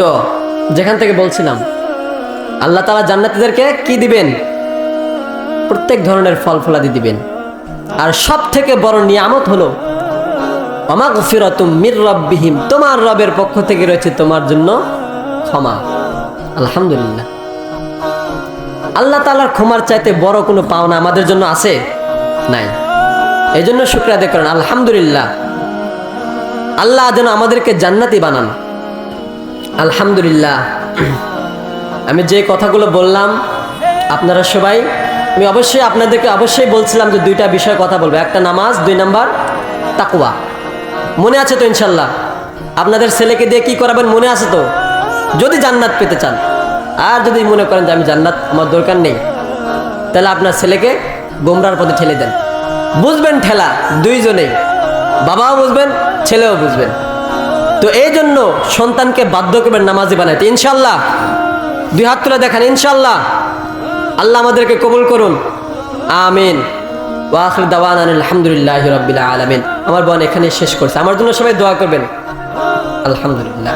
তো যেখান থেকে বলছিলাম, আল্লাহ তাআলা জান্নাতীদেরকে কি দিবেন? প্রত্যেক ধরনের ফল ফলাদি দিবেন। আর সব থেকে বড় নিয়ামত হলো ওয়ামাগফিরাতুম মির রাব্বিহিম, তোমার রবের পক্ষ থেকে রয়েছে তোমার জন্য ক্ষমা। আলহামদুলিল্লাহ, আল্লাহ তাআলার ক্ষমার চাইতে বড় কোনো পাওনা আমাদের জন্য আছে? নাই। এই জন্য শুকর আদায় করেন, আলহামদুলিল্লাহ। আল্লাহ যেন আমাদেরকে জান্নাতি বানান। আলহামদুলিল্লাহ। আমি যে কথাগুলো বললাম আপনারা সবাই, আমি অবশ্যই আপনাদেরকে অবশ্যই বলছিলাম যে দুইটা বিষয় কথা বলবো, একটা নামাজ, 2 নাম্বার তাকওয়া। মনে আছে তো ইনশাল্লাহ? আপনাদের ছেলেকে দিয়ে কি করাবেন মনে আছে তো? যদি জান্নাত পেতে চান, আর যদি মনে করেন যে আমি জান্নাত আমার দরকার নেই, তাহলে আপনার ছেলেকে গোমরার পথে ঠেলে দেন। বুঝবেন ঠেলা দুইজনেই, বাবাও বুঝবেন, ছেলেও বুঝবেন। তো এই জন্য সন্তানকে বাধ্য করবেন নামাজি বানাইতে, ইনশাল্লাহ। 2 হাত তুলে দেখান, ইনশাল্লাহ। আল্লাহ আমাদেরকে কবুল করুন, আমিন। ওয়া আখির দাওয়ানা আলহামদুলিল্লাহি রাব্বিল আলামিন। আমার বোন এখানে শেষ করছে, আমার জন্য সবাই দোয়া করবেন। আলহামদুলিল্লাহ।